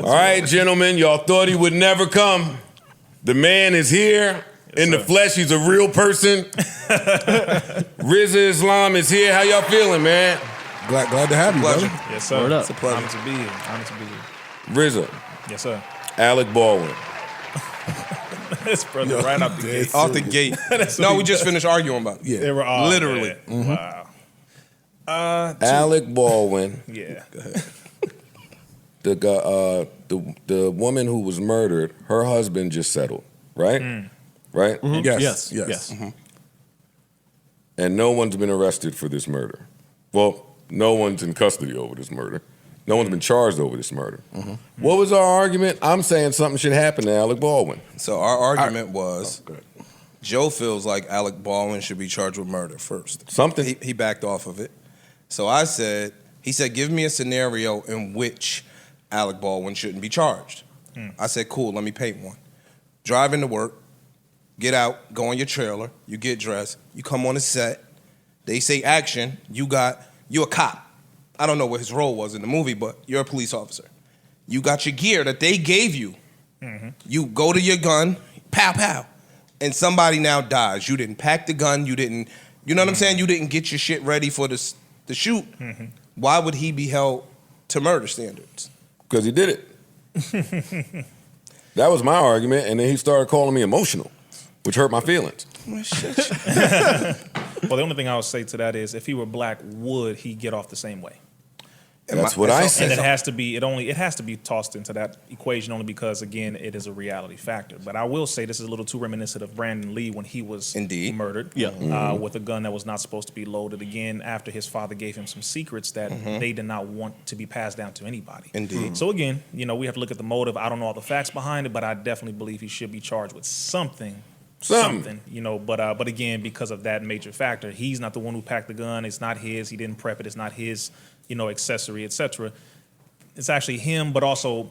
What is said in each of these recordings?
All right, gentlemen, y'all thought he would never come. The man is here in the flesh. He's a real person. Rizza Islam is here. How y'all feeling, man? Glad to have you, brother. Yes, sir. It's a pleasure. Honored to be here. Honored to be here. Rizza. Yes, sir. Alec Baldwin. This brother right out the gate. Off the gate. No, we just finished arguing about it. Yeah. They were all Literally. Wow. Alec Baldwin. Yeah. The woman who was murdered, her husband just settled, right? Right? Mm-hmm. Yes. Mm-hmm. And no one's been arrested for this murder. Well, no one's in custody over this murder. No one's been charged over this murder. Mm-hmm. What was our argument? I'm saying something should happen to Alec Baldwin. So our argument was Joe feels like Alec Baldwin should be charged with murder first. Something. He backed off of it. So I said, he said, give me a scenario in which Alec Baldwin shouldn't be charged. I said, cool, let me paint one. Driving to work, get out, go on your trailer, you get dressed, you come on the set, they say action, you a cop. I don't know what his role was in the movie, but you're a police officer. You got your gear that they gave you. You go to your gun, pow, pow, and somebody now dies. You didn't pack the gun, you know what I'm saying? You didn't get your shit ready for the shoot. Why would he be held to murder standards? Because he did it. That was my argument, and then he started calling me emotional, which hurt my feelings. Well, the only thing I would say to that is, if he were black, would he get off the same way? That's what I said. And it has to be tossed into that equation only because, again, it is a reality factor. But I will say this is a little too reminiscent of Brandon Lee when he was murdered with a gun that was not supposed to be loaded, again, after his father gave him some secrets that they did not want to be passed down to anybody. Indeed. So again, we have to look at the motive. I don't know all the facts behind it, but I definitely believe he should be charged with something. But again, because of that major factor, he's not the one who packed the gun. It's not his. He didn't prep it. It's not his, accessory, etc. It's actually him, but also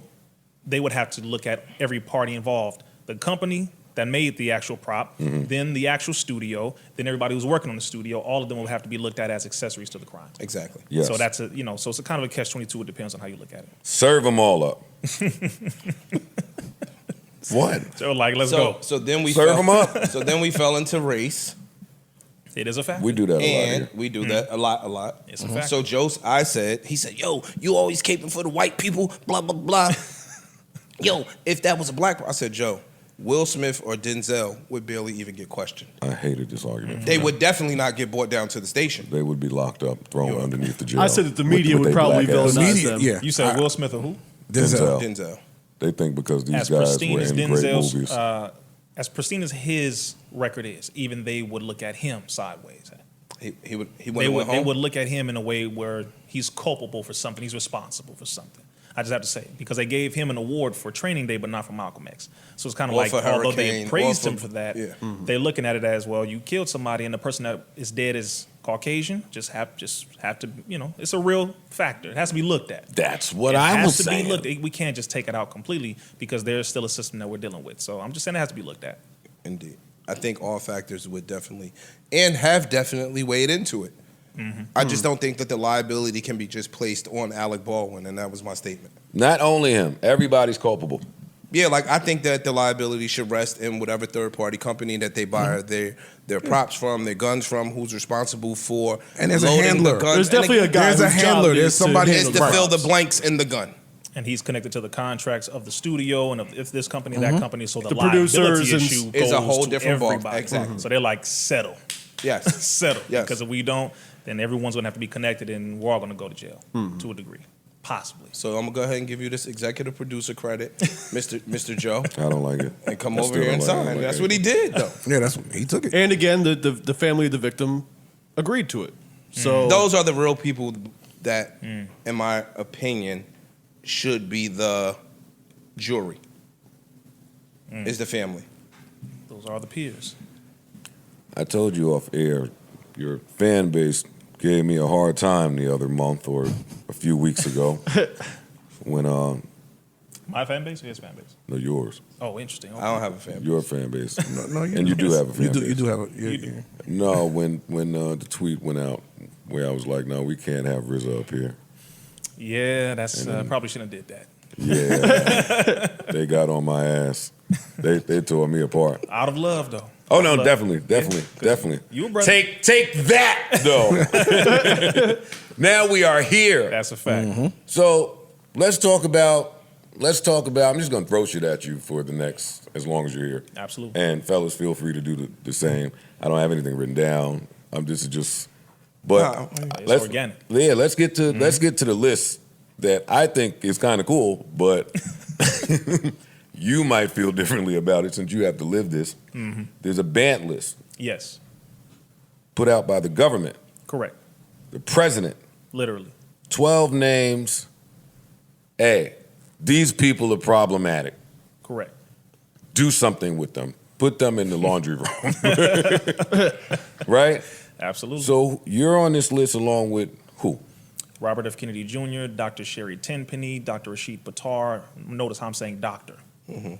they would have to look at every party involved. The company that made the actual prop, then the actual studio, then everybody who's working on the studio, all of them will have to be looked at as accessories to the crime. Exactly. Yes. So that's so it's a kind of a catch-22. It depends on how you look at it. Serve them all up. What? So let's go. So then we serve them up. So then we fell into race. It is a fact. We do that a lot here. We do that a lot. It's a fact. So he said, yo, you always caping for the white people, blah, blah, blah. Yo, if that was a black person, I said, Joe, Will Smith or Denzel would barely even get questioned. I hated this argument. They would definitely not get brought down to the station. They would be locked up, thrown underneath the jail. I said that the media would probably villainize them. Yeah. You said Will Smith or who? Denzel. They think because these As guys pristine were as in great Denzel's, movies. as pristine as his record is, even they would look at him sideways. They would look at him in a way where he's culpable for something. He's responsible for something. I just have to say, because they gave him an award for Training Day, but not for Malcolm X. So it's kind of like, although they praised him for that, they're looking at it as, well, you killed somebody, and the person that is dead is Caucasian. Just have to, it's a real factor. It has to be looked at. That's what I was saying. It has to be looked at. We can't just take it out completely because there's still a system that we're dealing with. So I'm just saying it has to be looked at. Indeed. I think all factors would definitely, and have definitely weighed into it. I just don't think that the liability can be just placed on Alec Baldwin, and that was my statement. Not only him, everybody's culpable. Yeah, I think that the liability should rest in whatever third-party company that they buy their props from, their guns from, who's responsible for and there's loading a handler. the guns. There's definitely a guy. There's a handler. There's somebody to fill the blanks in the gun. And he's connected to the contracts of the studio and if this company, that company. So the producers liability issue goes is a whole to different ball. everybody. Exactly. So they're like, settle. Yes. Settle. Yes. Because if we don't, then everyone's going to have to be connected and we're all going to go to jail to a degree. Possibly. So I'm going to go ahead and give you this executive producer credit, Mr. Joe. I don't like it. And come over here and sign. That's what he did, though. Yeah, he took it. And again, the family of the victim agreed to it. So those are the real people that, in my opinion, should be the jury. Is the family. Those are the peers. I told you off air, your fan base gave me a hard time the other month or a few weeks ago when My fan base or his fan base? no, yours. Oh, interesting. Okay. I don't have a fan base. Your fan base. No, and you do have a fan base. You do have a. No, when the tweet went out where I was like, no, we can't have Rizza up here. Yeah, that's probably shouldn't have did that. Yeah, they got on my ass. They tore me apart. Out of love, though. Oh no, definitely. You a brother. Take that though. Now we are here. That's a fact. So let's talk about. I'm just gonna throw shit at you for the next as long as you're here. Absolutely. And fellas, feel free to do the same. I don't have anything written down. This is just. But it's organic. Yeah, let's get to the list that I think is kind of cool, but you might feel differently about it since you have to live this. There's a banned list. Yes. Put out by the government, Correct. the president. Literally. 12 names. Hey, these people are problematic. Correct. Do something with them. Put them in the laundry room. Right? Absolutely. So you're on this list along with who? Robert F. Kennedy Jr., Dr. Sherry Tenpenny, Dr. Rashid Buttar. Notice how I'm saying doctor.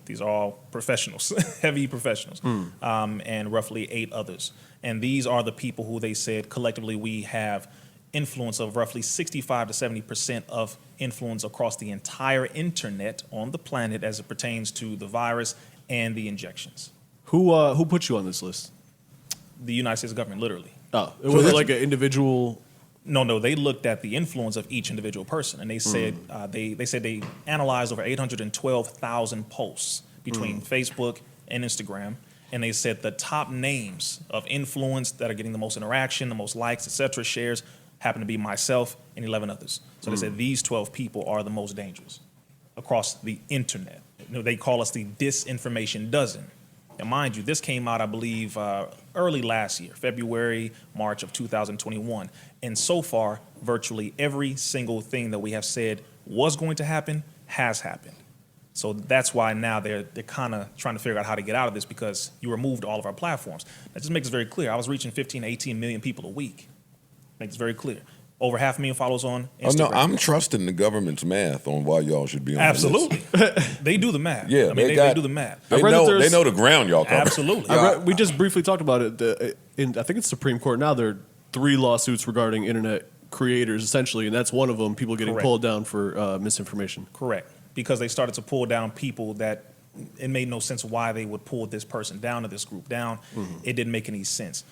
These are all professionals, heavy professionals, and roughly 8 others. And these are the people who they said collectively we have influence of roughly 65 to 70% of influence across the entire internet on the planet as it pertains to the virus and the injections. Who put you on this list? The United States government, literally. Oh, it was like an individual. No, they looked at the influence of each individual person, and they said they said they analyzed over 812,000 posts between Facebook and Instagram, and they said the top names of influence that are getting the most interaction, the most likes, etc., shares, happen to be myself and 11 others. So they said these 12 people are the most dangerous across the internet. They call us the disinformation dozen. And mind you, this came out, I believe, early last year, February, March of 2021. And so far, virtually every single thing that we have said was going to happen has happened. So that's why now they're kind of trying to figure out how to get out of this, because you removed all of our platforms. That just makes it very clear. I was reaching 15 to 18 million people a week. Makes it very clear. Over 500,000 followers on Instagram. Oh, no, I'm trusting the government's math on why y'all should be on Absolutely. the list. They do the math. Yeah, I mean, they do the math. They know the ground y'all cover. Absolutely. We just briefly talked about it. I think it's Supreme Court now. There are 3 lawsuits regarding internet creators, essentially, and that's one of them, people getting pulled down for misinformation. Correct. Because they started to pull down people that it made no sense why they would pull this person down or this group down. It didn't make any sense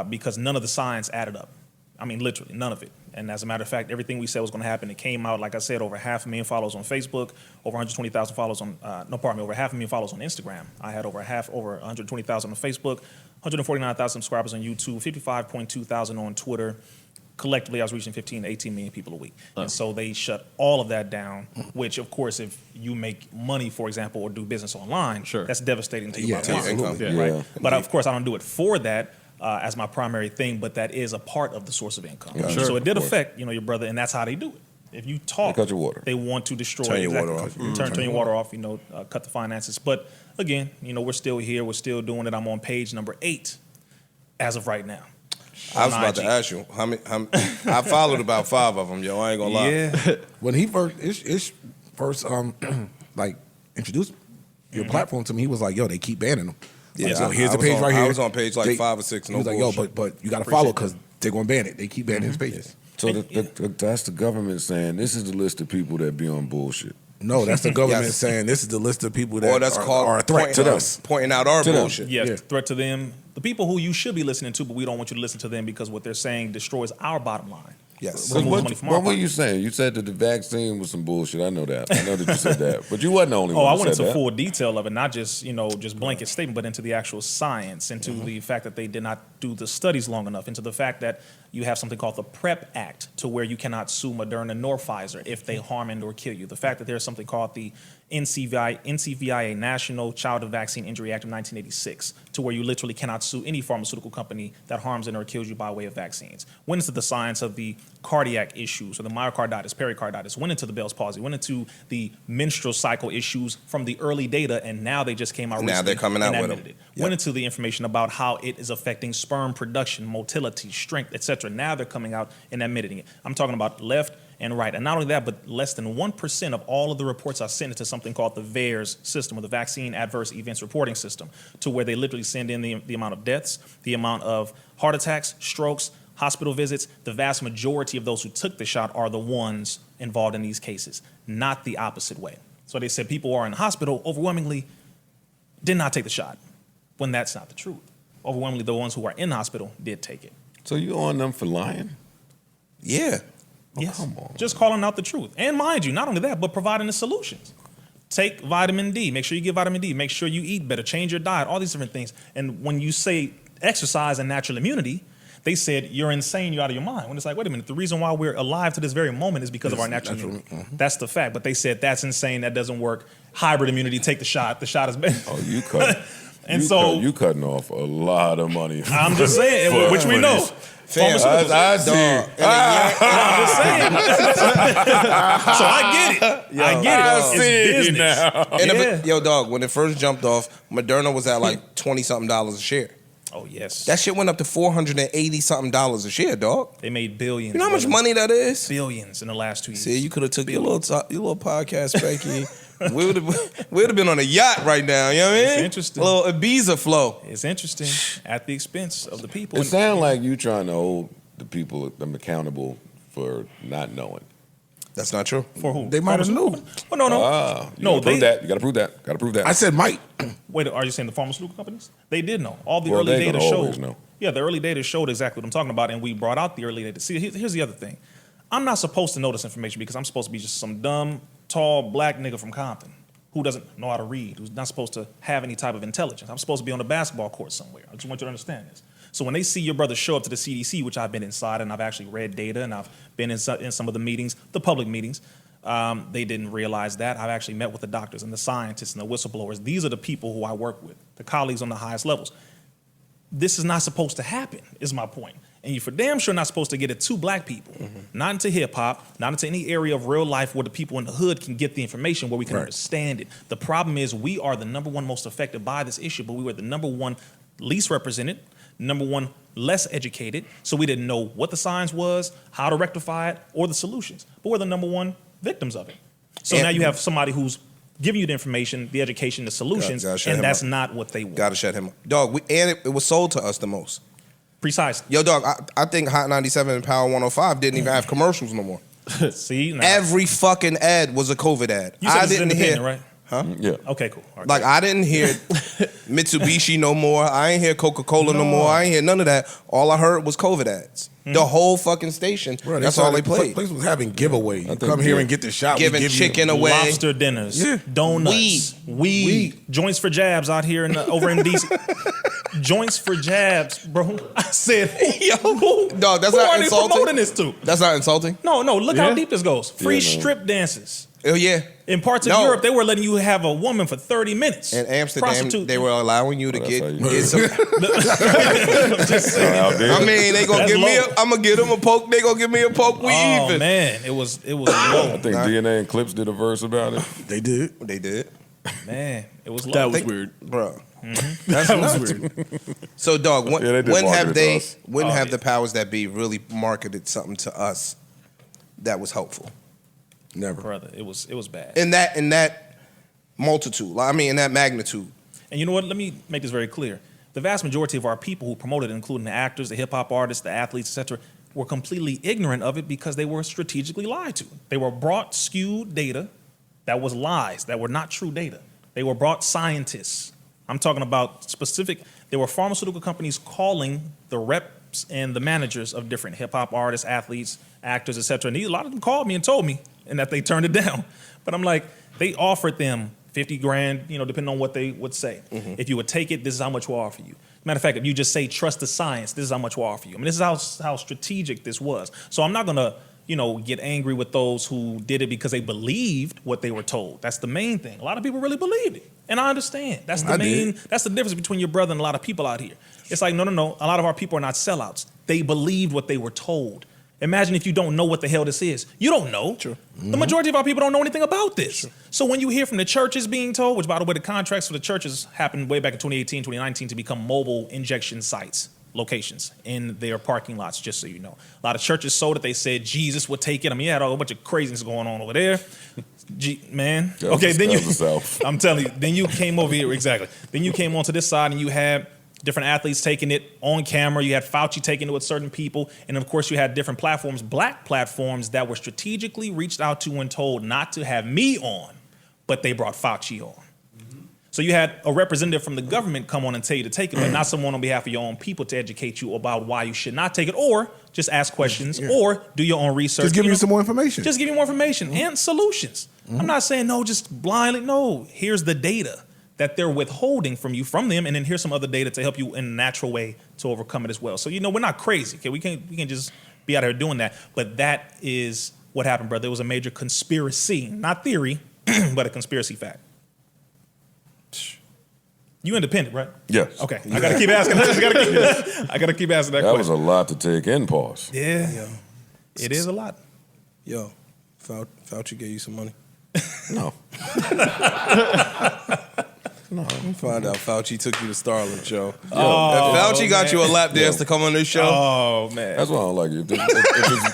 because none of the science added up. I mean, literally, none of it. And as a matter of fact, everything we said was going to happen, it came out, like I said, over 500,000 followers on Facebook, over 120,000 followers on, over 500,000 followers on Instagram. I had over 120,000 on Facebook, 149,000 subscribers on YouTube, 55.2 thousand on Twitter. Collectively, I was reaching 15 to 18 million people a week. And so they shut all of that down, which, of course, if you make money, for example, or do business online, that's devastating to your bottom line. Right? But, of course, I don't do it for that. As my primary thing, but that is a part of the source of income. So it did affect, your brother, and that's how they do it. If you talk, they cut your water. They want to destroy. Turn your water off. Turn your water off. Cut the finances. But again, we're still here. We're still doing it. I'm on page number 8 as of right now. I was about to ask you how many. I followed about 5 of them, yo. I ain't gonna lie. Yeah. When he first like introduced your platform to me, he was like, "Yo, they keep banning them." Yeah, so here's the page right here. I was on page like 5 or 6. He was like, "Yo, but you got to follow because they're gonna ban it. They keep banning his pages." So that's the government saying this is the list of people that be on bullshit. No, that's the government saying this is the list of people that are a threat pointing to us. Pointing out our bullshit. Yes, threat to them. The people who you should be listening to, but we don't want you to listen to them because what they're saying destroys our bottom line. Yes. What were you saying? You said that the vaccine was some bullshit. I know that. I know that you said that. But you wasn't the only one. I went into full detail of it, not just, just blanket statement, but into the actual science, into the fact that they did not do the studies long enough, into the fact that you have something called the PrEP Act, to where you cannot sue Moderna nor Pfizer if they harm and or kill you. The fact that there's something called the NCVIA, National Child Vaccine Injury Act of 1986, to where you literally cannot sue any pharmaceutical company that harms and or kills you by way of vaccines. Went into the science of the cardiac issues, or the myocarditis, pericarditis, went into the Bell's palsy, went into the menstrual cycle issues from the early data, and now they just came out recently. Now they're coming out with them. Yep. Went into the information about how it is affecting sperm production, motility, strength, etc. Now they're coming out and admitting it. I'm talking about left and right. And not only that, but less than 1% of all of the reports are sent into something called the VAERS system, or the Vaccine Adverse Events Reporting System, to where they literally send in the amount of deaths, the amount of heart attacks, strokes, hospital visits, the vast majority of those who took the shot are the ones involved in these cases, not the opposite way. So they said people who are in the hospital overwhelmingly did not take the shot, when that's not the truth. Overwhelmingly, the ones who are in the hospital did take it. So you on them for lying? Yeah. Yes. Come on. Just calling out the truth. And mind you, not only that, but providing the solutions. Take vitamin D. Make sure you get vitamin D. Make sure you eat better. Change your diet. All these different things. And when you say exercise and natural immunity, they said you're insane, you're out of your mind. When it's like, wait a minute, the reason why we're alive to this very moment is because of our natural immunity. Mm-hmm. That's the fact. But they said that's insane. That doesn't work. Hybrid immunity. Take the shot. The shot is better. Oh, you cut. You cutting off a lot of money. I'm just saying, which we know. I see. I'm just saying. So I get it. Yo, I get it. I It's see business. now. And yo, dog, when it first jumped off, Moderna was at like $20-something a share. Oh, yes. That shit went up to $480-something a share, dog. They made billions. You know how much money that is? Billions in the last 2 years. See, you could have took your little podcast, Spanky. we would have been on a yacht right now. You know what I mean? It's interesting. A little Ibiza flow. It's interesting at the expense of the people. It sounds like you trying to hold the people them accountable for not knowing. That's not true. For who? They might have knew. Oh, no. You gotta prove that. You gotta prove that. I said might. Wait, are you saying the pharmaceutical companies? They did know. All the Well, early they data gonna always showed. know. Yeah, the early data showed exactly what I'm talking about, and we brought out the early data. See, here's the other thing. I'm not supposed to know this information because I'm supposed to be just some dumb, tall, black nigga from Compton who doesn't know how to read, who's not supposed to have any type of intelligence. I'm supposed to be on a basketball court somewhere. I just want you to understand this. So when they see your brother show up to the CDC, which I've been inside and I've actually read data and I've been in some of the meetings, the public meetings, they didn't realize that. I've actually met with the doctors and the scientists and the whistleblowers. These are the people who I work with, the colleagues on the highest levels. This is not supposed to happen, is my point. And you for damn sure not supposed to get it to black people, not into hip hop, not into any area of real life where the people in the hood can get the information, where we can understand it. The problem is we are the number one most affected by this issue, but we were the number one least represented, number one less educated, so we didn't know what the science was, how to rectify it, or the solutions. But we're the number one victims of it. So now you have somebody who's giving you the information, the education, the solutions, and that's not what they want. Gotta shut him up. Dog, it was sold to us the most. Precisely. Yo, dog, I think Hot 97 and Power 105 didn't even have commercials no more. See? Now, Every fucking ad was a COVID ad. you said I this is didn't independent, hear, right? huh? Yeah. Okay, cool. All right, Like, great. I didn't hear Mitsubishi no more. I ain't hear Coca-Cola no more. I ain't hear none of that. All I heard was COVID ads. The whole fucking station. Bro, that's all they played. Place was having giveaway. You think come here and get the shot. Giving we give you- chicken away. Lobster dinners, Yeah. donuts, weed, joints for jabs out here over in DC. Joints for jabs, bro. I said, Yo, dog, that's who not are they insulting. promoting this to? That's not insulting. No, look how Yeah. deep this goes. Free Yeah, man. strip dances. Oh, yeah. In parts of No. Europe, they were letting you have a woman for 30 minutes. In Amsterdam, Prostitute. they were allowing you to that's get how you get some. Just saying. Out there. I mean, they gonna That's give me. low. I'm gonna give them a poke. They gonna give me a poke. We Oh even. man, it was I low. think DNA and Clips did a verse about it. They did. They did, Man, it was low. That was They- weird. bro. That was weird. So, dog, when, Yeah, they did when market have it to they? us. When Oh, have yeah. the powers that be really marketed something to us that was helpful Never. brother. It was bad. in that multitude? Like, I mean, in that magnitude. And you know what? Let me make this very clear. The vast majority of our people who promoted it, including the actors, the hip hop artists, the athletes, etc., were completely ignorant of it because they were strategically lied to. They were brought skewed data that was lies, that were not true data. They were brought scientists. I'm talking about specific. There were pharmaceutical companies calling the reps and the managers of different hip hop artists, athletes, actors, etc. And a lot of them called me and told me, and that they turned it down. But I'm like, they offered them 50 grand, depending on what they would say. If you would take it, this is how much we'll offer you. Matter of fact, if you just say trust the science, this is how much we'll offer you. I mean, this is how strategic this was. So I'm not gonna, get angry with those who did it because they believed what they were told. That's the main thing. A lot of people really believed it. And I understand. That's the that's the difference between your brother and a lot of people out here. It's like, no. A lot of our people are not sellouts. They believed what they were told. Imagine if you don't know what the hell this is. You don't know. True. The majority of our people don't know anything about this. True. So when you hear from the churches being told, which by the way, the contracts for the churches happened way back in 2018, 2019 to become mobile injection sites, locations in their parking lots, just so you know. A lot of churches sold it. They said Jesus would take it. I mean, you had a whole bunch of craziness going on over there. Man. That was Okay, then you, the South. I'm telling you, then you came over here, exactly. Then you came onto this side and you had different athletes taking it on camera. You had Fauci taking it with certain people. And of course, you had different platforms, black platforms that were strategically reached out to and told not to have me on, but they brought Fauci on. So you had a representative from the government come on and tell you to take it, but not someone on behalf of your own people to educate you about why you should not take it, or just ask questions, or do your own research. Just give you some more information. Just give you more information and solutions. I'm not saying no, just blindly. No, here's the data that they're withholding from you, from them, and then here's some other data to help you in a natural way to overcome it as well. So we're not crazy. Okay, we can't just be out here doing that. But that is what happened, brother. It was a major conspiracy, not theory, but a conspiracy fact. You independent, right? Yes. Okay. I gotta keep asking. I gotta keep asking that That question. was a lot to take in, pause. Yeah. It is a lot. Yo, Fauci gave you some money. No. No. Find out Fauci took you to Starlink, Joe. If Oh, Fauci got you a lap dance Yo. to come on this show, Oh man. That's why I don't like it.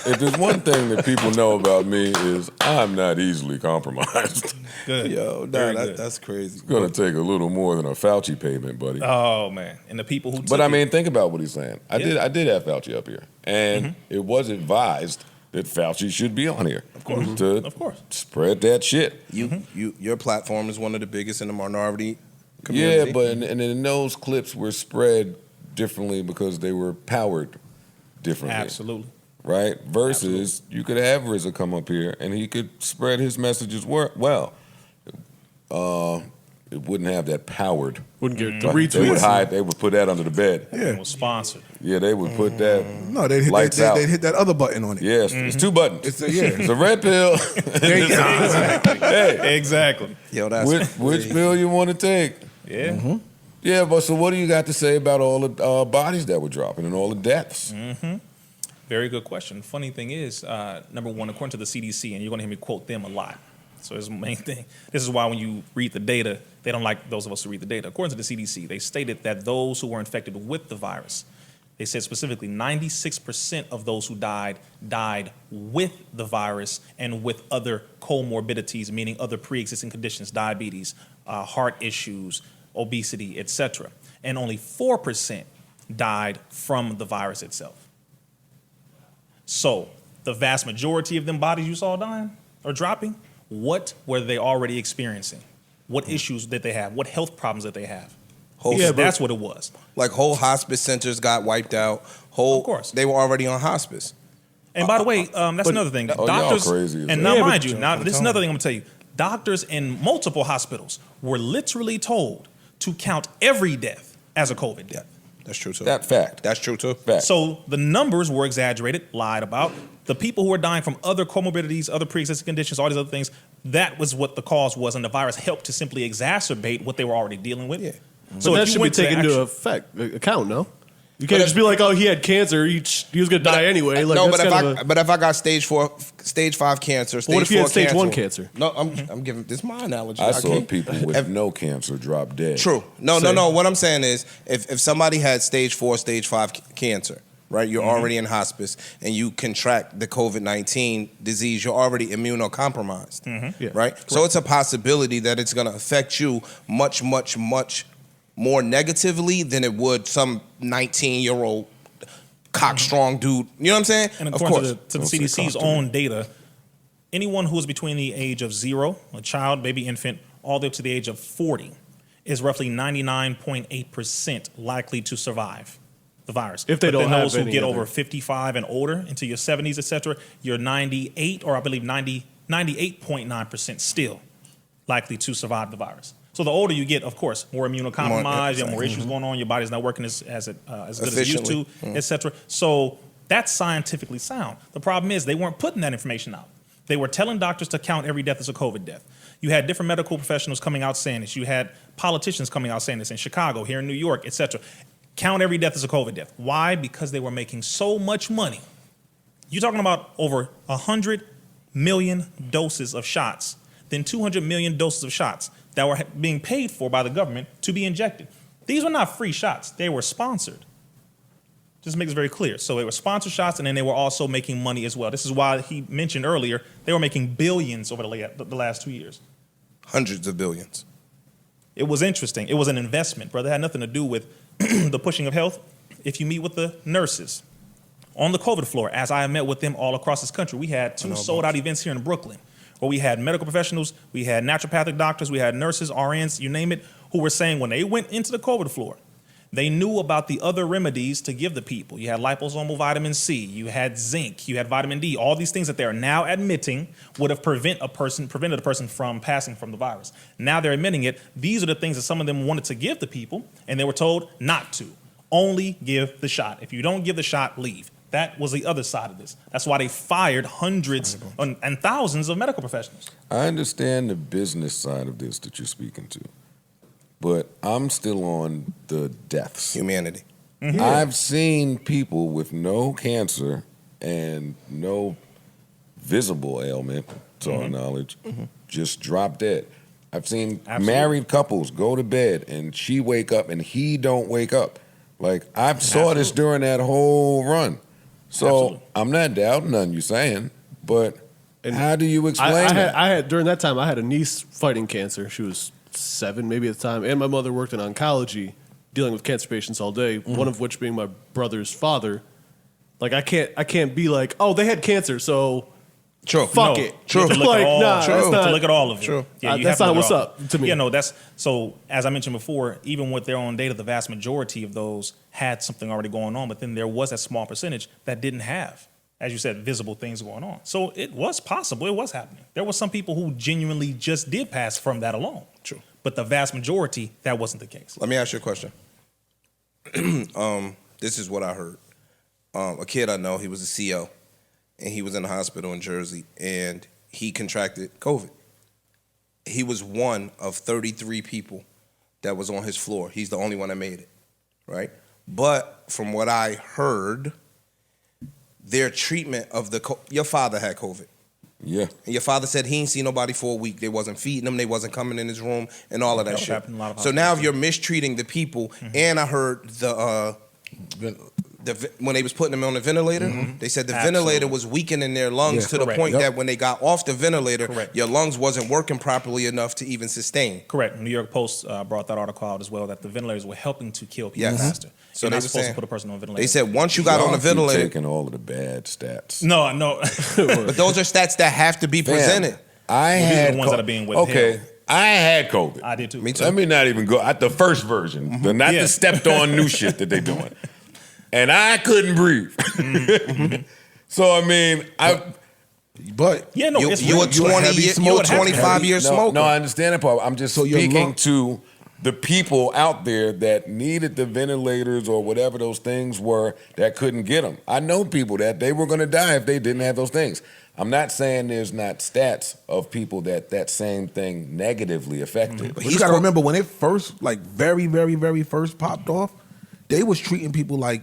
If there's one thing that people know about me is I'm not easily compromised. Good. yo, Very good. that's crazy. It's going to take a little more than a Fauci payment, buddy. Oh man. And the people who took But I it- mean, think about what he's saying. I Yeah. did have Fauci up here, and it was advised that Fauci should be on here, of course. to Of course. spread that shit. Your platform is one of the biggest in the minority community. Yeah, but and then those clips were spread differently because they were powered differently. Absolutely. Right? Versus you could have Rizza come up here and he could spread his messages well. It wouldn't have that powered. Wouldn't get the They would retweets. They would put that under the bed. It was sponsored. Yeah, they would put that. No, they'd Lights out. hit that other button on it. Yes, it's two buttons. It's a, It's a red pill. Hey, Exactly. Yo, that's which pill you want to take? Yeah. Yeah, but so what do you got to say about all the bodies that were dropping and all the deaths? Very good question. Funny thing is, number one, according to the CDC, and you're going to hear me quote them a lot. So it's the main thing. This is why when you read the data, they don't like those of us who read the data. According to the CDC, they stated that those who were infected with the virus, they said specifically 96% of those who died with the virus and with other comorbidities, meaning other pre-existing conditions, diabetes, heart issues, obesity, etc. And only 4% died from the virus itself. So the vast majority of them bodies you saw dying or dropping, what were they already experiencing? What issues did they have? What health problems did they have? That's what it was. Like whole hospice centers got wiped out. Of course. They were already on hospice. And by the way, that's another thing. y'all Doctors, crazy as and hell. now Yeah, mind but- you, now this is another thing I'm gonna tell you. Doctors in multiple hospitals were literally told to count every death as a COVID death. That's true too. That fact. That's true too. Fact. So the numbers were exaggerated, lied about. The people who were dying from other comorbidities, other pre-existing conditions, all these other things, that was what the cause was, and the virus helped to simply exacerbate what they were already dealing with. Yeah. So But that if you should be went to the taken into actual- account, no? You can't just be like, oh, he had cancer. He was going to die anyway. Like, no, that's but if I got stage 5 cancer, stage what if you 4 had stage cancer, 1 cancer? No, I'm giving this is my analogy. I saw can't- people with no cancer drop dead. True. No. What I'm saying is, if somebody had stage 4, stage 5 cancer, right? You're already in hospice, and you contract the COVID-19 disease. You're already immunocompromised, Yeah. right? So it's a possibility that it's going to affect you much, much, much more negatively than it would some 19-year-old cock-strong dude. You know what I'm saying? And Of according course. to the CDC's own data, anyone who is between the age of 0, a child, baby, infant, all the way up to the age of 40, is roughly 99.8% likely to survive the virus. If they But don't then have those who any get other- over 55 and older, into your 70s, etc., you're 98, or I believe 98.9% still likely to survive the virus. So the older you get, of course, more immunocompromised, you have more issues going on, your body's not working as good as it used to, Efficiently. etc. So that's scientifically sound. The problem is they weren't putting that information out. They were telling doctors to count every death as a COVID death. You had different medical professionals coming out saying this. You had politicians coming out saying this in Chicago, here in New York, etc. Count every death as a COVID death. Why? Because they were making so much money. You're talking about over 100 million doses of shots, then 200 million doses of shots that were being paid for by the government to be injected. These were not free shots. They were sponsored. Just makes it very clear. So they were sponsored shots, and then they were also making money as well. This is why he mentioned earlier they were making billions over the last 2 years. Hundreds of billions. It was interesting. It was an investment, brother. It had nothing to do with the pushing of health, if you meet with the nurses on the COVID floor, as I met with them all across this country, we had 2 sold-out events here in Brooklyn where we had medical professionals, we had naturopathic doctors, we had nurses, RNs, you name it, who were saying when they went into the COVID floor, they knew about the other remedies to give the people. You had liposomal vitamin C, you had zinc, you had vitamin D, all these things that they're now admitting would have prevented a person from passing from the virus. Now they're admitting it. These are the things that some of them wanted to give the people, and they were told not to. Only give the shot. If you don't give the shot, leave. That was the other side of this. That's why they fired hundreds and thousands of medical professionals. I understand the business side of this that you're speaking to, but I'm still on the deaths. Humanity. Mm-hmm. I've seen people with no cancer and no visible ailment, to our knowledge, just drop dead. I've seen married couples go to bed and she wake up and he don't wake up. Like, I saw this during that whole run. So I'm not doubting nothing you're saying, but how do you explain that? I had during that time, I had a niece fighting cancer. She was 7 maybe at the time, and my mother worked in oncology, dealing with cancer patients all day. One of which being my brother's father. Like I can't be like, oh, they had cancer, so fuck it. True. To look at all of it. True. Yeah, that's not what's up to me. Yeah, no, that's so. As I mentioned before, even with their own data, the vast majority of those had something already going on. But then there was that small percentage that didn't have, as you said, visible things going on. So it was possible. It was happening. There were some people who genuinely just did pass from that alone. True. But the vast majority, that wasn't the case. Let me ask you a question. This is what I heard. A kid I know, he was a CO, and he was in the hospital in Jersey, and he contracted COVID. He was one of 33 people that was on his floor. He's the only one that made it, right? But from what I heard, their treatment of your father had COVID. Yeah. And your father said he ain't seen nobody for a week. They wasn't feeding him. They wasn't coming in his room and all of that shit. So now if you're mistreating the people, and I heard when they was putting them on the ventilator, they said the ventilator was weakening their lungs to the point that when they got off the ventilator, your lungs wasn't working properly enough to even sustain. Correct. New York Post brought that article out as well, that the ventilators were helping to kill people faster. So you're they not were supposed saying, to put a person on a ventilator. They said once you got on the ventilator, taking all of the bad stats. No. But those are stats that have to be presented. These are the ones that are being withheld. Okay, I had COVID. I did too. Me too. Let me not even go at the first version, not the stepped on new shit that they doing. And I couldn't breathe. So I mean, But you were 25 years smoker. No, I understand that part. I'm just speaking to the people out there that needed the ventilators or whatever those things were that couldn't get them. I know people that they were going to die if they didn't have those things. I'm not saying there's not stats of people that same thing negatively affected. But you got to remember when it first, like very, very, very first popped off, they was treating people like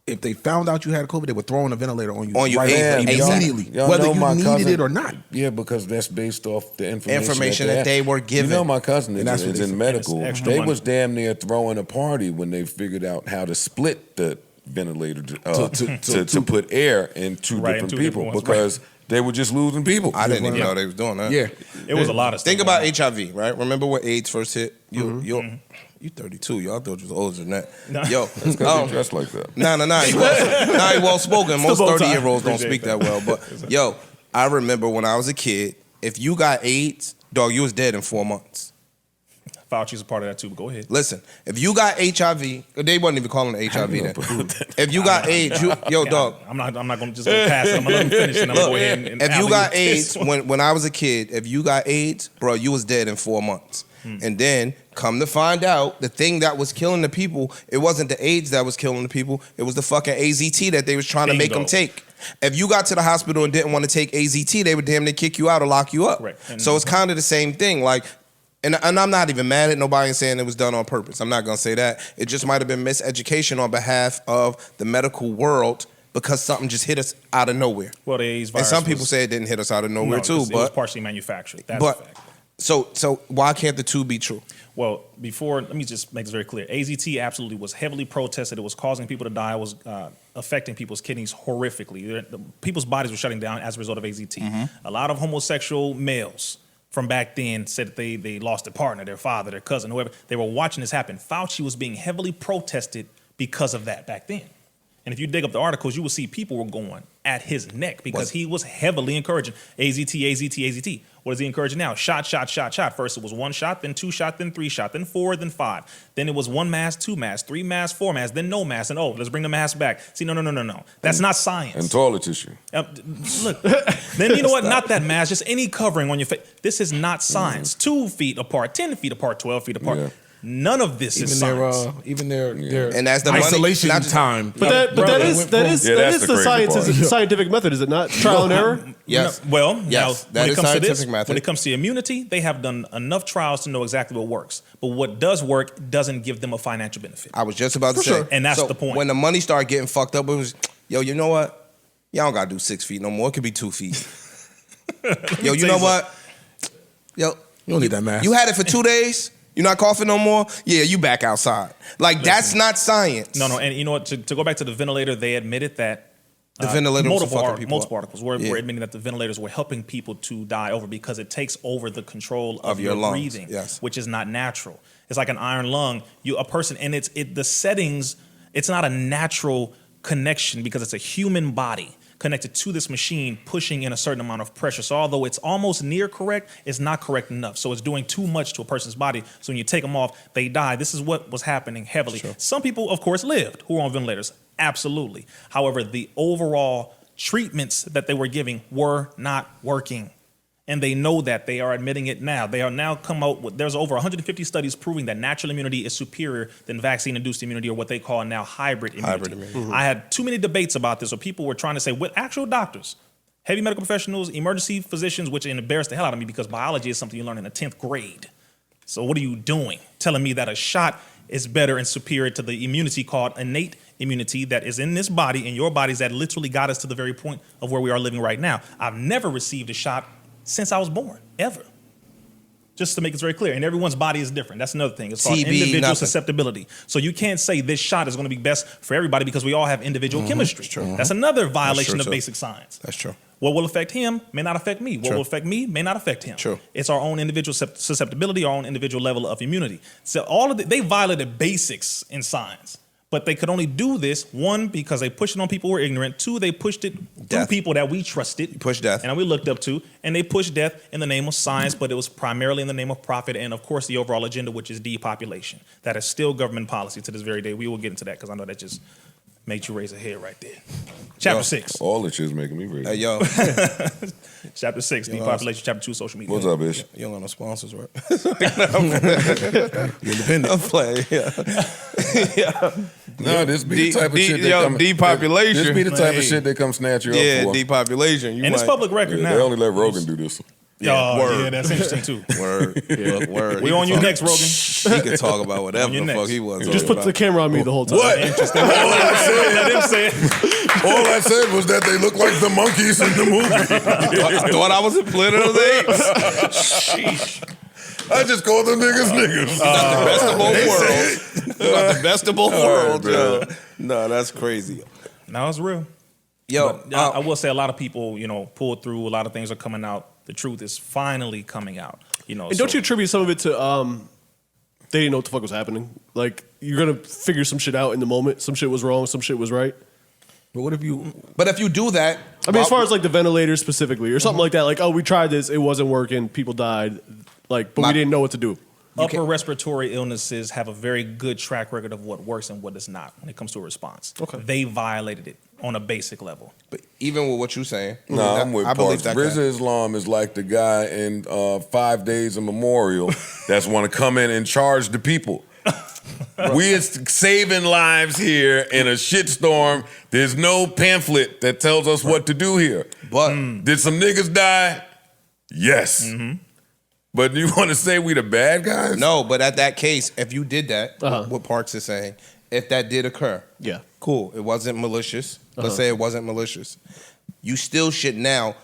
if they found out you had COVID, they were throwing a ventilator on you immediately, whether you needed it or not. Yeah, because that's based off the information that they were given. You know, my cousin is in medical. They money. was damn near throwing a party when they figured out how to split the ventilator to put air in two different people because they were just losing people. I didn't even know they was doing that. Yeah, it was a lot of stuff. Think about HIV, right? Remember when AIDS first hit? You 32. Y'all thought you was older than that. No. Yo, It's gonna be dressed like that. Nah. He well spoken. Most 30-year-olds don't speak that well. But yo, I remember when I was a kid, if you got AIDS, dog, you was dead in 4 months. Fauci's a part of that too, but go ahead. Listen, if you got HIV, they wasn't even calling it HIV then. If you got AIDS, dog. I'm not going to just go past it. I'm going to let him finish and I'm going to go ahead and if you got AIDS, when I was a kid, if you got AIDS, bro, you was dead in 4 months. And then, come to find out, the thing that was killing the people, it wasn't the AIDS that was killing the people, it was the fucking AZT that they was trying to make them take. If you got to the hospital and didn't want to take AZT, they would damn near kick you out or lock you up. So it's kind of the same thing. Like, and I'm not even mad at nobody saying it was done on purpose. I'm not going to say that. It just might have been miseducation on behalf of the medical world because something just hit us out of nowhere. Well, the AIDS virus and some people say it didn't hit us out of nowhere too. It was partially manufactured. That's a fact. So why can't the two be true? Well, let me just make this very clear. AZT absolutely was heavily protested. It was causing people to die. It was affecting people's kidneys horrifically. People's bodies were shutting down as a result of AZT. A lot of homosexual males from back then said that they lost their partner, their father, their cousin, whoever. They were watching this happen. Fauci was being heavily protested because of that back then. And if you dig up the articles, you will see people were going at his neck because he was heavily encouraging AZT, AZT, AZT. What is he encouraging now? Shot, shot, shot, shot. First it was 1 shot, then 2 shot, then 3 shot, then 4, then 5. Then it was 1 mask, 2 masks, 3 masks, 4 masks, then no mask. And let's bring the mask back. See, no. That's not science. And toilet tissue. Look, then you know what? Not that mask, just any covering on your face. This is not science. 2 feet apart, 10 feet apart, 12 feet apart. Yeah. None of this is science. Even their and that's the isolation time. But that is the scientific method, is it not? Trial and error? Yes. Well, yes, now, that is scientific method. When it comes to immunity, they have done enough trials to know exactly what works. But what does work doesn't give them a financial benefit. I was just about to say. Sure. And that's the point. When the money started getting fucked up, it was, yo, you know what? Y'all don't gotta do 6 feet no more. It could be 2 feet. Yo, you know what? Yo, you don't need that mask. You had it for 2 days. You're not coughing no more? Yeah, you back outside. Like, that's not science. No, and you know what? To go back to the ventilator, they admitted that the ventilator was fucking people multiple articles were admitting that the ventilators were helping people to die over because it takes over the control of your lungs, breathing, which is not natural. It's like an iron lung. A person, and the settings, it's not a natural connection because it's a human body connected to this machine pushing in a certain amount of pressure. So although it's almost near correct, it's not correct enough. So it's doing too much to a person's body. So when you take them off, they die. This is what was happening heavily. Sure. Some people, of course, lived who were on ventilators. Absolutely. However, the overall treatments that they were giving were not working. And they know that. They are admitting it now. They are now come out with, there's over 150 studies proving that natural immunity is superior than vaccine-induced immunity, or what they call now hybrid immunity. Mm-hmm. I had too many debates about this where people were trying to say, with actual doctors, heavy medical professionals, emergency physicians, which embarrassed the hell out of me because biology is something you learn in the 10th grade. So what are you doing? Telling me that a shot is better and superior to the immunity called innate immunity that is in this body, in your bodies, that literally got us to the very point of where we are living right now. I've never received a shot since I was born, ever. Just to make it very clear. And everyone's body is different. That's another thing. It's called individual susceptibility. So you can't say this shot is going to be best for everybody because we all have individual chemistry. That's another violation of basic science. That's true. What will affect him may not affect me. What will affect me may not affect him. True. It's our own individual susceptibility, our own individual level of immunity. So all of they violated basics in science. But they could only do this, 1, because they pushed it on people who were ignorant. 2, they pushed it through people that we trusted. You pushed death. And we looked up to. And they pushed death in the name of science, but it was primarily in the name of profit and, of course, the overall agenda, which is depopulation. That is still government policy to this very day. We will get into that because I know that just made you raise a hair right there. Chapter 6. All the shit's making me raise. Hey, yo. Chapter 6, depopulation. Chapter 2, social media. What's up, bitch? You don't got no sponsors, right? You're independent. I'm playing, yeah. No, this be the type of shit that come... Depopulation. This be the type of shit they come snatch you up for. Yeah, depopulation. And it's public record now. They only let Rogan do this. Yeah, that's interesting too. Word. Word. We on you next, Rogan. He can talk about whatever the fuck he wants. Just put the camera on me the whole time. What? Interesting. All I said was that they look like the monkeys in the movie. I thought I was in Planet of the Apes. Sheesh. I just called them niggas niggas. Got the best of both worlds. Got the best of both worlds. Yo. No, that's crazy. No, it's real. Yo, I will say a lot of people, pulled through. A lot of things are coming out. The truth is finally coming out. And don't you attribute some of it to they didn't know what the fuck was happening? Like, you're gonna figure some shit out in the moment. Some shit was wrong. Some shit was right. But what if you? But if you do that, I mean, as far as like the ventilators specifically, or something like that. Like, oh, we tried this, it wasn't working, people died. Like, but we didn't know what to do. Upper respiratory illnesses have a very good track record of what works and what does not when it comes to a response. Okay. They violated it on a basic level. But even with what you're saying, no, I'm with Parks. Rizza Islam is like the guy in 5 Days of Memorial that's want to come in and charge the people. We are saving lives here in a shitstorm. There's no pamphlet that tells us what to do here. But did some niggas die? Yes. Mm-hmm. But you want to say we the bad guys? No, but at that case, if you did that, what Parks is saying, if that did occur, yeah, cool, it wasn't malicious. Let's say it wasn't malicious. You still should now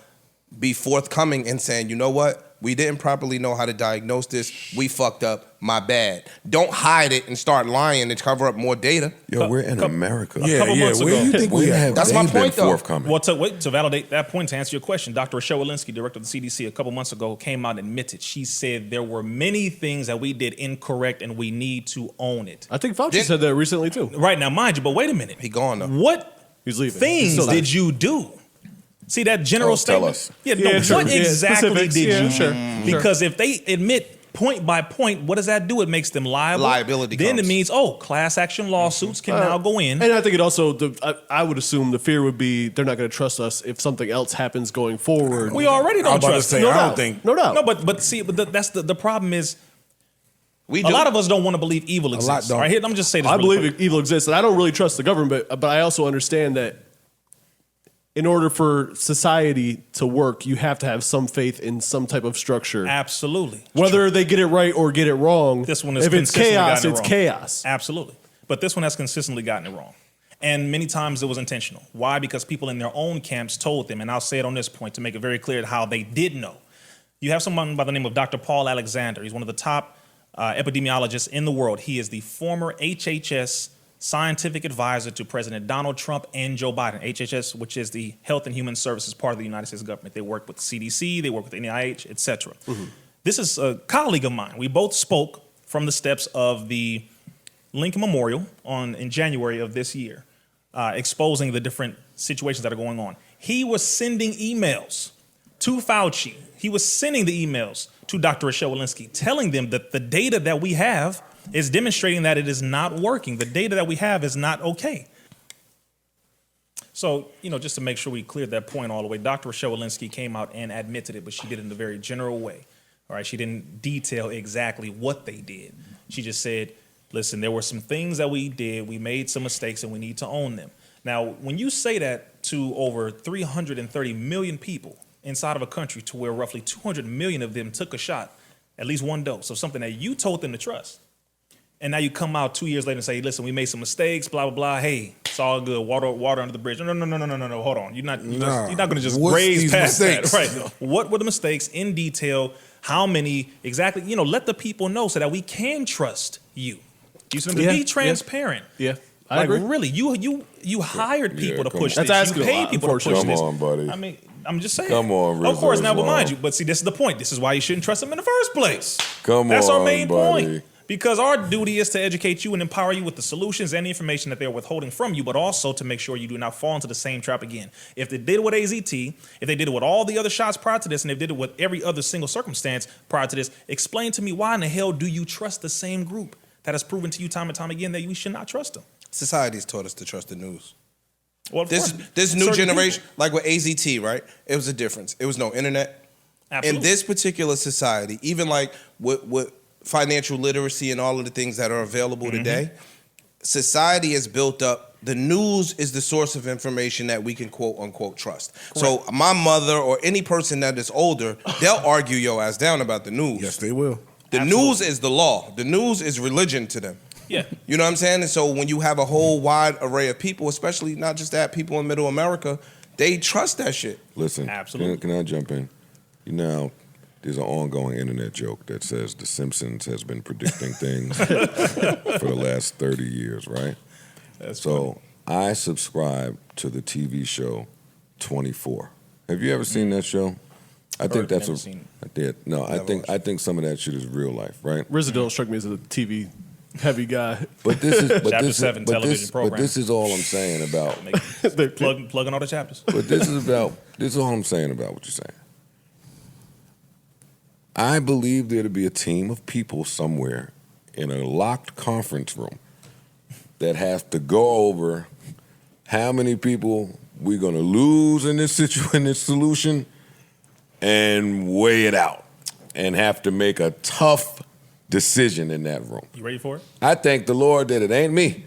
be forthcoming and saying, you know what? We didn't properly know how to diagnose this. We fucked up. My bad. Don't hide it and start lying and cover up more data. Yo, we're in America. A couple months ago. Where do you think we at? That's my point, though. Well, to validate that point, to answer your question, Dr. Rochelle Walensky, director of the CDC, a couple months ago came out and admitted. She said there were many things that we did incorrect and we need to own it. I think Fauci said that recently too. Right now, mind you, but wait a minute. He gone though. What He's leaving. things did you do? See that general statement? Tell us. Yeah, no, sure. what exactly Specifics. did you Sure. do? Because if they admit point by point, what does that do? It makes them liable. Liability Then comes. it means, class action lawsuits can now go in. And I think it also, I would assume the fear would be they're not going to trust us if something else happens going forward. We already I'm don't about to trust say, them. I don't think. No doubt. No, but see, that's the problem is We a do. lot of us don't want to believe evil exists. don't. All right, here, I'm just saying this. I really believe quick. evil exists, and I don't really trust the government, but I also understand that in order for society to work, you have to have some faith in some type of structure. Absolutely. Whether they get it right or get it wrong, This one is if it's consistently chaos, gotten it it's wrong. chaos. Absolutely. But this one has consistently gotten it wrong. And many times it was intentional. Why? Because people in their own camps told them, and I'll say it on this point to make it very clear how they did know. You have someone by the name of Dr. Paul Alexander. He's one of the top epidemiologists in the world. He is the former HHS scientific advisor to President Donald Trump and Joe Biden. HHS, which is the Health and Human Services part of the United States government. They work with CDC, they work with NIH, etc. This is a colleague of mine. We both spoke from the steps of the Lincoln Memorial in January of this year, exposing the different situations that are going on. He was sending emails to Fauci. He was sending the emails to Dr. Rochelle Walensky, telling them that the data that we have is demonstrating that it is not working. The data that we have is not okay. So, just to make sure we cleared that point all the way, Dr. Rochelle Walensky came out and admitted it, but she did it in a very general way. All right, she didn't detail exactly what they did. She just said, listen, there were some things that we did, we made some mistakes, and we need to own them. Now, when you say that to over 330 million people inside of a country to where roughly 200 million of them took a shot, at least one dose of something that you told them to trust, and now you come out 2 years later and say, listen, we made some mistakes, blah, blah, blah. Hey, it's all good. Water under the bridge. No. Hold on. You're not going to just graze past that. Right. What were the mistakes in detail? How many exactly? Let the people know so that we can trust you. You see, to be transparent. Yeah. I agree. Really, you hired people to push That's this. asking You a paid lot, people to push Come this. on, buddy. I mean, I'm just saying. Come on, Rizza, Of course, now, but Islam. mind you, but see, this is the point. This is why you shouldn't trust them in the first place. That's our main buddy. point. Because our duty is to educate you and empower you with the solutions and the information that they're withholding from you, but also to make sure you do not fall into the same trap again. If they did it with AZT, if they did it with all the other shots prior to this, and if they did it with every other single circumstance prior to this, explain to me why in the hell do you trust the same group that has proven to you time and time again that we should not trust them? Society's taught us to trust the news. Well, of course, This new certain generation, people. like with AZT, right? It was a difference. It was no internet. Absolutely. In this particular society, even like with financial literacy and all of the things that are available today, society has built up. The news is the source of information that we can quote unquote trust. Correct. So my mother or any person that is older, they'll argue your ass down about the news. Yes, they will. The news is the law. The news is religion to them. Yeah. You know what I'm saying? And so when you have a whole wide array of people, especially not just that, people in middle America, they trust that shit. Listen, Absolutely. Can I jump in? There's an ongoing internet joke that says The Simpsons has been predicting things for the last 30 years, right? That's so I subscribe to the TV show 24. Have you ever seen that show? I think that's never seen it. I did. No, I think some of that shit is real life, right? Rizza don't strike me as a TV heavy guy. But this is Chapter 7 television program. But this is all I'm saying about. Plugging all the chapters. But this is all I'm saying about what you're saying. I believe there to be a team of people somewhere in a locked conference room that has to go over how many people we're going to lose in this solution and weigh it out and have to make a tough decision in that room. You ready for it? I thank the Lord that it ain't me,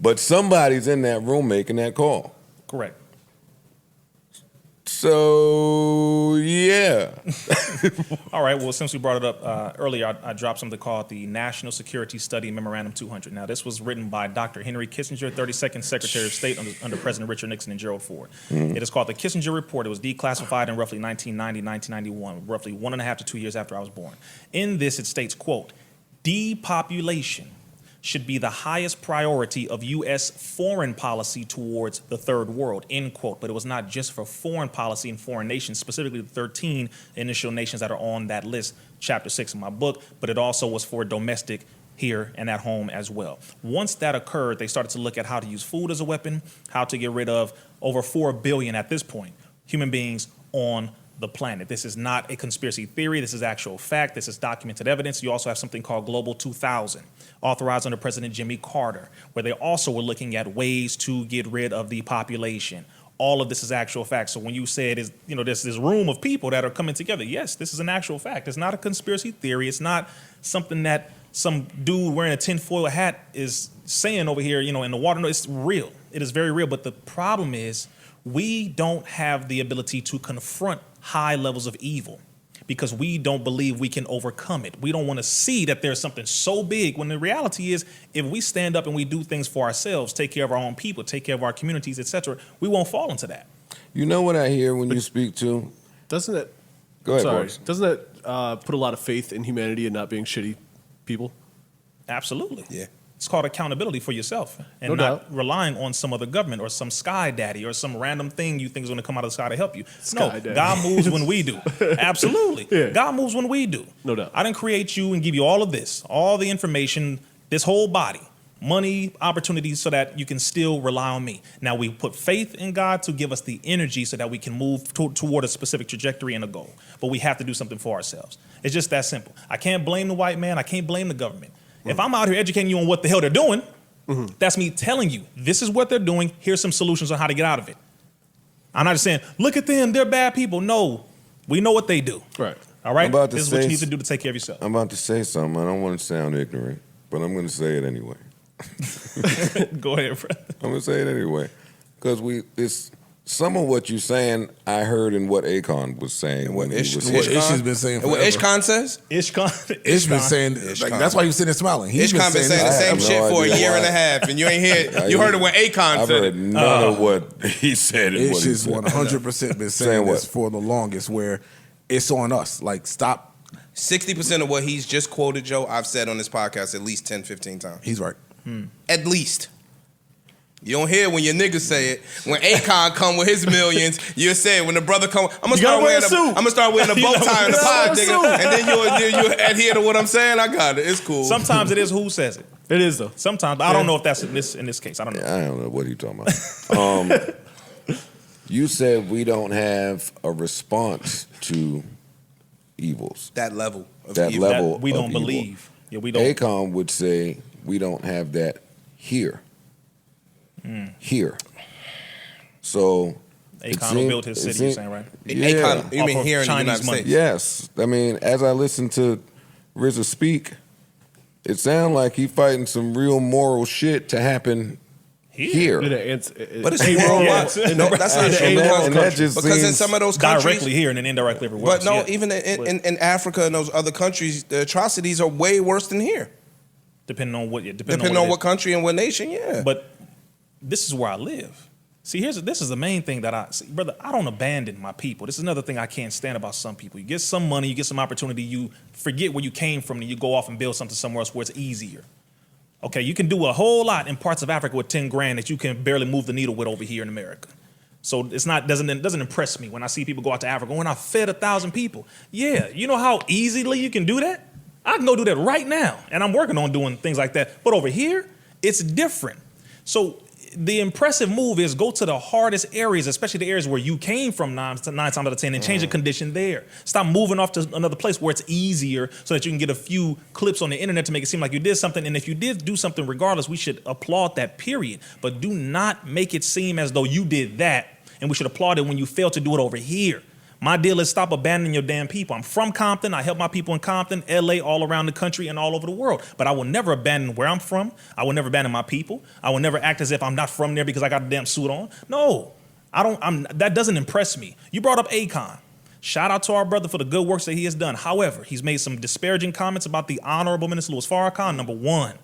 but somebody's in that room making that call. Correct. So, yeah. All right. Well, since we brought it up earlier, I dropped something called the National Security Study Memorandum 200. Now, this was written by Dr. Henry Kissinger, 32nd Secretary of State under President Richard Nixon and Gerald Ford. It is called the Kissinger Report. It was declassified in roughly 1990, 1991, roughly 1.5 to 2 years after I was born. In this, it states, quote, depopulation should be the highest priority of U.S. foreign policy towards the third world, end quote. But it was not just for foreign policy and foreign nations, specifically the 13 initial nations that are on that list, chapter 6 of my book, but it also was for domestic here and at home as well. Once that occurred, they started to look at how to use food as a weapon, how to get rid of over 4 billion at this point, human beings on the planet. This is not a conspiracy theory. This is actual fact. This is documented evidence. You also have something called Global 2000, authorized under President Jimmy Carter, where they also were looking at ways to get rid of the population. All of this is actual fact. So when you say it is, there's this room of people that are coming together, yes, this is an actual fact. It's not a conspiracy theory. It's not something that some dude wearing a tinfoil hat is saying over here, in the water. No, it's real. It is very real. But the problem is we don't have the ability to confront high levels of evil because we don't believe we can overcome it. We don't want to see that there's something so big when the reality is if we stand up and we do things for ourselves, take care of our own people, take care of our communities, etc., we won't fall into that. You know what I hear when you speak to? Doesn't it? Go ahead, Sorry. Boris. Doesn't that put a lot of faith in humanity and not being shitty people? Absolutely. Yeah. It's called accountability for yourself and No not doubt. relying on some other government or some sky daddy or some random thing you think is going to come out of the sky to help you. No, Sky daddy. God moves when we do. Absolutely. Yeah. God moves when we do. No doubt. I didn't create you and give you all of this, all the information, this whole body, money, opportunities so that you can still rely on me. Now we put faith in God to give us the energy so that we can move toward a specific trajectory and a goal. But we have to do something for ourselves. It's just that simple. I can't blame the white man. I can't blame the government. If I'm out here educating you on what the hell they're doing, that's me telling you, this is what they're doing. Here's some solutions on how to get out of it. I'm not just saying, look at them, they're bad people. No, we know what they do. Right. All right? I'm about to This is what say you need to do to take care of yourself. I'm about to say something. I don't want to sound ignorant, but I'm going to say it anyway. Go ahead, bro. I'm going to say it anyway. Because it's some of what you're saying, I heard in what Akon was saying when he was What here. Ish has been saying And what forever. Ishkan says? Ish been saying, Ishkan. that's why you sitting there smiling. He's Ishkan been saying the I same have no shit for a idea year why. and a half, and you ain't hear. You heard it when Akon I've said heard it. none of what he said and what Ish he has said. 100% been Saying saying this what? for the longest, where it's on us. Like, stop. 60% of what he's just quoted, Joe, I've said on this podcast at least 10, 15 times. He's right. At least. You don't hear when your niggas say it. When Akon come with his millions, you say it. When the brother come, I'm gonna start wearing a bow tie in the pod, nigga, and then you adhere to what I'm saying. I got it. It's cool. Sometimes it is who says it. It is, though. Sometimes. I don't know if that's in this case. I don't know. I don't know what you're talking about. You said we don't have a response to evils. that level of That evil. level That we of don't evil. believe. Yeah, we don't. Akon would say we don't have that here. Here. So Akon who built his city, you're saying, right? Yeah. Akon, you mean Off of here in the Chinese United money. States? Yes. I mean, as I listen to Rizza speak, it sounds like he fighting some real moral shit to happen here. But it's Yeah. worldwide. No, that's not true. And that Because just because in seems some of those countries, Directly here and then indirectly everywhere. but no, else. Yeah. even in Africa and those other countries, the atrocities are way worse than here. Depending on what, Depending on what country and what nation, yeah. But this is where I live. See, this is the main thing that brother, I don't abandon my people. This is another thing I can't stand about some people. You get some money, you get some opportunity, you forget where you came from, and you go off and build something somewhere else where it's easier. Okay, you can do a whole lot in parts of Africa with 10 grand that you can barely move the needle with over here in America. So it's not doesn't impress me when I see people go out to Africa. When I fed 1,000 people, yeah, you know how easily you can do that? I can go do that right now, and I'm working on doing things like that. But over here, it's different. So the impressive move is go to the hardest areas, especially the areas where you came from nine times out of 10, and change the condition there. Stop moving off to another place where it's easier so that you can get a few clips on the internet to make it seem like you did something. And if you did do something regardless, we should applaud that, period. But do not make it seem as though you did that, and we should applaud it when you fail to do it over here. My deal is stop abandoning your damn people. I'm from Compton. I help my people in Compton, LA, all around the country and all over the world. But I will never abandon where I'm from. I will never abandon my people. I will never act as if I'm not from there because I got a damn suit on. No, That doesn't impress me. You brought up Akon. Shout out to our brother for the good works that he has done. However, he's made some disparaging comments about the Honorable Minister Louis Farrakhan, number one.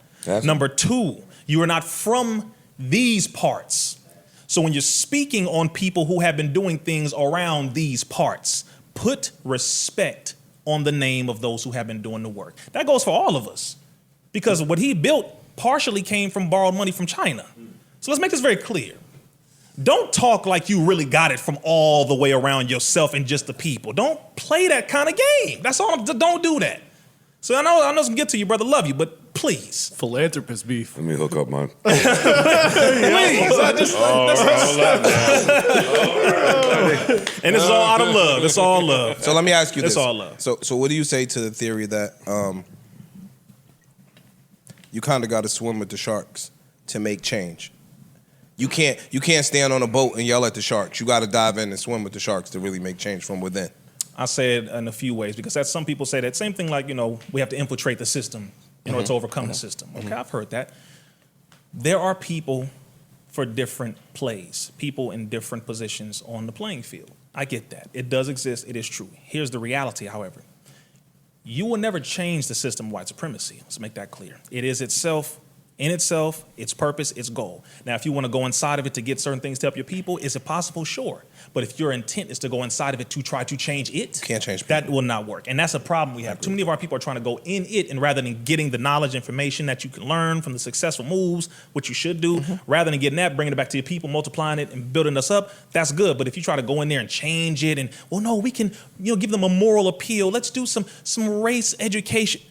Number two, you are not from these parts. So when you're speaking on people who have been doing things around these parts, put respect on the name of those who have been doing the work. That goes for all of us. Because what he built partially came from borrowed money from China. So let's make this very clear. Don't talk like you really got it from all the way around yourself and just the people. Don't play that kind of game. That's all. Don't do that. So I know it's gonna get to you, brother. Love you, but please. Philanthropist beef. Let me hook up mine. Please. And it's all out of love. It's all love. So let me ask you this. It's all love. So what do you say to the theory that you kind of got to swim with the sharks to make change? You can't stand on a boat and yell at the sharks. You got to dive in and swim with the sharks to really make change from within. I say it in a few ways because that's some people say that same thing like, we have to infiltrate the system in order to overcome the system. Okay, I've heard that. There are people for different plays, people in different positions on the playing field. I get that. It does exist. It is true. Here's the reality, however. You will never change the system of white supremacy. Let's make that clear. It is itself, in itself, its purpose, its goal. Now, if you want to go inside of it to get certain things to help your people, is it possible? Sure. But if your intent is to go inside of it to try to change it, can't change people. That will not work. And that's a problem we have. Too many of our people are trying to go in it, and rather than getting the knowledge, information that you can learn from the successful moves, which you should do, rather than getting that, bringing it back to your people, multiplying it and building us up, that's good. But if you try to go in there and change it and, well, no, we can, give them a moral appeal. Let's do some race education.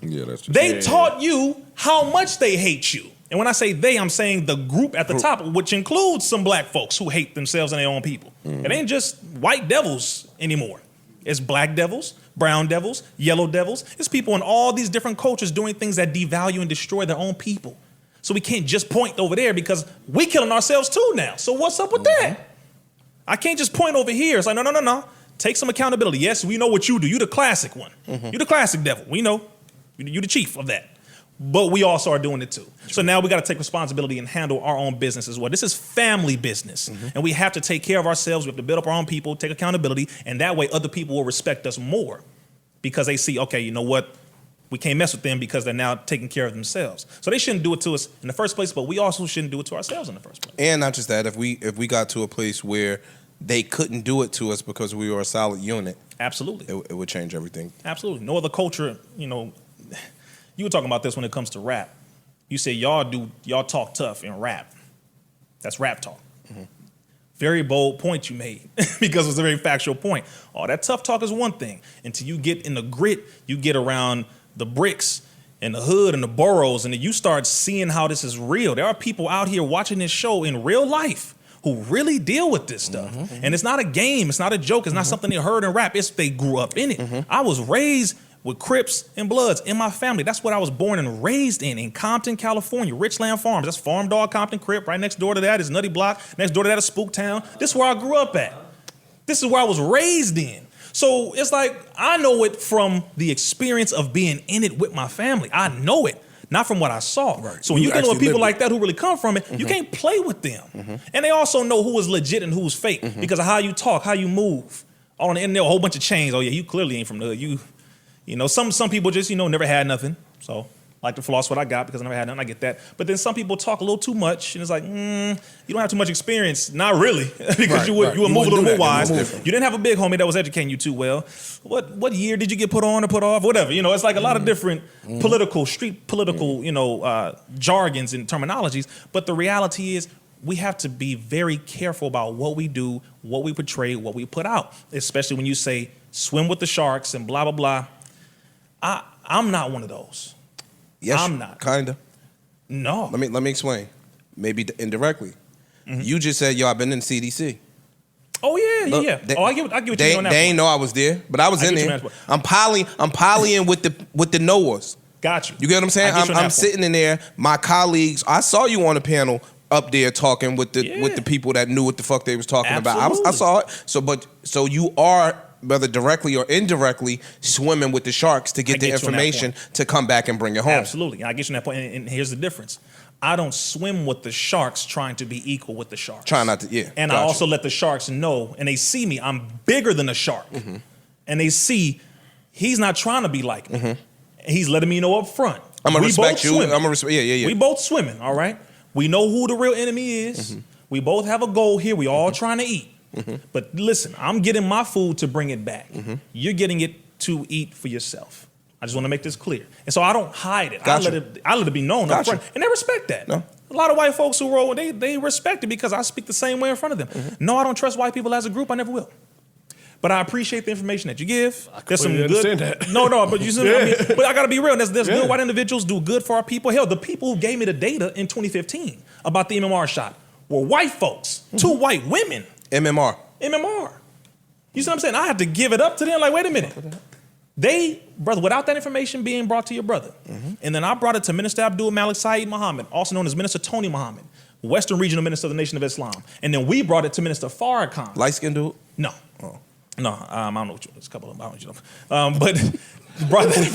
Yeah, that's true. They taught you how much they hate you. And when I say they, I'm saying the group at the top, which includes some black folks who hate themselves and their own people. It ain't just white devils anymore. It's black devils, brown devils, yellow devils. It's people in all these different cultures doing things that devalue and destroy their own people. So we can't just point over there because we killing ourselves too now. So what's up with that? I can't just point over here. It's like, no. Take some accountability. Yes, we know what you do. You the classic one. You the classic devil. We know. You the chief of that. But we also are doing it too. So now we got to take responsibility and handle our own business as well. This is family business. And we have to take care of ourselves. We have to build up our own people, take accountability. And that way other people will respect us more because they see, okay, you know what? We can't mess with them because they're now taking care of themselves. So they shouldn't do it to us in the first place, but we also shouldn't do it to ourselves in the first place. And not just that, if we got to a place where they couldn't do it to us because we were a solid unit. Absolutely. It would change everything. Absolutely. No other culture, you were talking about this when it comes to rap. You say y'all talk tough in rap. That's rap talk. Very bold point you made because it was a very factual point. Oh, that tough talk is one thing. Until you get in the grit, you get around the bricks and the hood and the boroughs, and then you start seeing how this is real. There are people out here watching this show in real life who really deal with this stuff. And it's not a game. It's not a joke. It's not something they heard in rap. It's they grew up in it. I was raised with Crips and Bloods in my family. That's what I was born and raised in Compton, California, Richland Farms. That's Farm Dog, Compton, Crip. Right next door to that is Nutty Block. Next door to that is Spooktown. This is where I grew up at. This is where I was raised in. So it's like, I know it from the experience of being in it with my family. I know it, not from what I saw. Right. So when you're dealing with people like that who really come from it, you can't play with them. And they also know who is legit and who's fake because of how you talk, how you move. On the internet, a whole bunch of chains. Oh yeah, you clearly ain't from the hood. Some people just, never had nothing. So like to floss what I got because I never had nothing. I get that. But then some people talk a little too much and it's like, you don't have too much experience. Not really, because you would move a little more wise. You didn't have a big homie that was educating you too well. What year did you get put on or put off? Whatever. It's like a lot of different street political, jargons and terminologies. But the reality is we have to be very careful about what we do, what we portray, what we put out, especially when you say swim with the sharks and blah, blah, blah. I'm not one of those. Yes, I'm not. Kinda. No. Let me explain. Maybe indirectly. You just said, I've been in CDC. Oh yeah, Look, yeah. I get what you mean on that. They ain't know I was there, but I was in there. I'm polying with the knowers. Got you. You get what I'm saying? I'm sitting in there. My colleagues. I saw you on the panel up there talking with the people that knew what the fuck they was talking about. I saw it. So you are, whether directly or indirectly, swimming with the sharks to get the information to come back and bring it home. Absolutely. I get you on that point. And here's the difference. I don't swim with the sharks trying to be equal with the sharks. Try not to, yeah. And I also let the sharks know, and they see me, I'm bigger than a shark. And they see he's not trying to be like me. He's letting me know up front. I'm going to respect you. I'm going to respect, yeah. We both swimming, all right? We know who the real enemy is. We both have a goal here. We all trying to eat. But listen, I'm getting my food to bring it back. You're getting it to eat for yourself. I just want to make this clear. And so I don't hide it. I let it be known up front. And they respect that. No. A lot of white folks who roll, they respect it because I speak the same way in front of them. No, I don't trust white people as a group. I never will. But I appreciate the information that you give. There's some good. No, but you see what I mean? But I got to be real. There's good white individuals do good for our people. Hell, the people who gave me the data in 2015 about the MMR shot were white folks. 2 white women. MMR. You see what I'm saying? I had to give it up to them. Like, wait a minute. Brother, without that information being brought to your brother, and then I brought it to Minister Abdul Malik Saeed Muhammad, also known as Minister Tony Muhammad, Western Regional Minister of the Nation of Islam, and then we brought it to Minister Farrakhan. Light-skinned dude? No. Oh. No, I don't know what you, there's a couple of them, I don't know. But brought that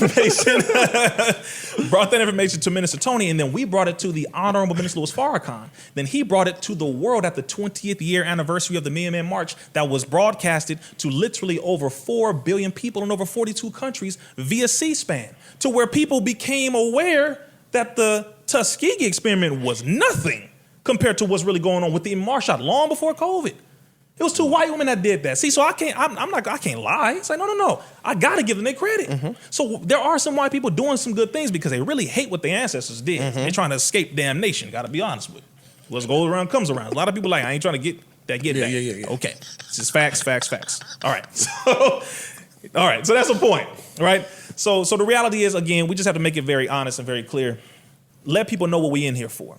information to Minister Tony, and then we brought it to the Honorable Minister Louis Farrakhan. Then he brought it to the world at the 20th year anniversary of the Me and Men March that was broadcasted to literally over 4 billion people in over 42 countries via C-SPAN, to where people became aware that the Tuskegee experiment was nothing compared to what's really going on with the MMR shot long before COVID. It was 2 white women that did that. See, so I can't lie. It's like, no. I got to give them their credit. So there are some white people doing some good things because they really hate what their ancestors did. They're trying to escape damnation. Got to be honest with you. What goes around comes around. A lot of people like, I ain't trying to get back. Yeah. Okay. It's just facts. All right. So that's the point, right? So the reality is, again, we just have to make it very honest and very clear. Let people know what we're in here for.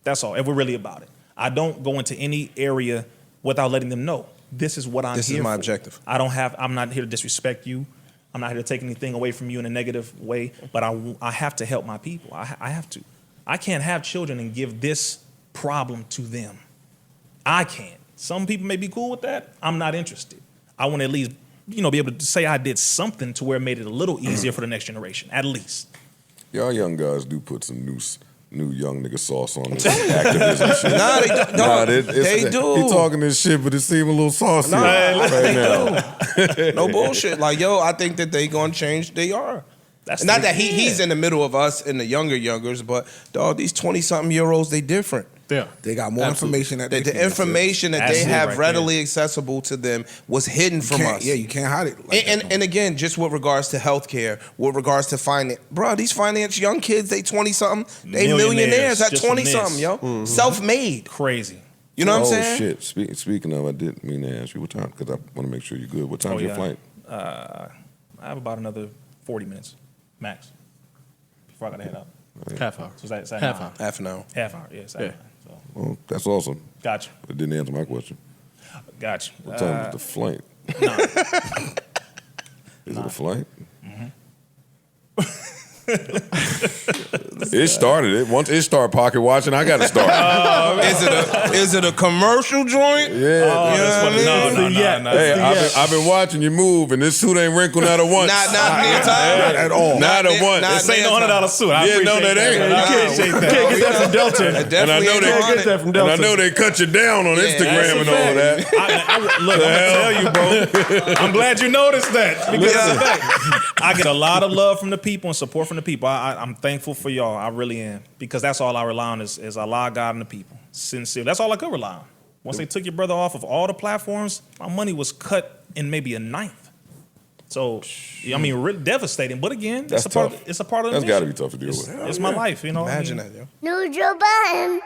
That's all, if we're really about it. I don't go into any area without letting them know this is what I'm here for. This is my objective. I'm not here to disrespect you. I'm not here to take anything away from you in a negative way, but I have to help my people. I have to. I can't have children and give this problem to them. I can't. Some people may be cool with that. I'm not interested. I want to at least, be able to say I did something to where it made it a little easier for the next generation, at least. Y'all young guys do put some new young nigga sauce on this activism shit. They do. He talking this shit, but it seems a little saucy No bullshit. Like, I think that they gonna change. They are. Not that he's in the middle of us and the youngers, but dog, these 20-something-year-olds, they different. Yeah, they got more information that the information that they have readily accessible to them was hidden from us. Yeah, you can't hide it. And again, just with regards to healthcare, with regards to finance, bro, these finance young kids, they 20-something, they millionaires at 20-something, yo, self-made, crazy. You know what I'm saying? Oh shit! Speaking of, I didn't mean to ask you what time, because I want to make sure you're good. What time's your flight? I have about another 40 minutes max before I gotta head out. Half hour. So is that half hour. Half an hour. Half hour. Yeah. Yeah. Well, that's awesome. Gotcha. It didn't answer my question. Gotcha. What time is the flight? No. Is it a flight? It started. Once it started pocket watching, I got to start. Is it a commercial joint? Yeah. No. Hey, I've been watching you move, and this suit ain't wrinkled not a once. Not the entire at all. Not a once. This ain't no $100 suit. I appreciate that ain't. I appreciate that. Can't get that from Delta. And I know they cut you down on Instagram and all of that. Look, I'm gonna tell you, bro. I'm glad you noticed that because that's the fact. I get a lot of love from the people and support from the people. I'm thankful for y'all. I really am, because that's all I rely on is Allah, God, and the people. Sincere. That's all I could rely on. Once they took your brother off of all the platforms, my money was cut in maybe a ninth. So, really devastating. But again, it's a part of the That's mission. got to be tough to deal with. It's my life, Imagine that, yo. New Joe Budden.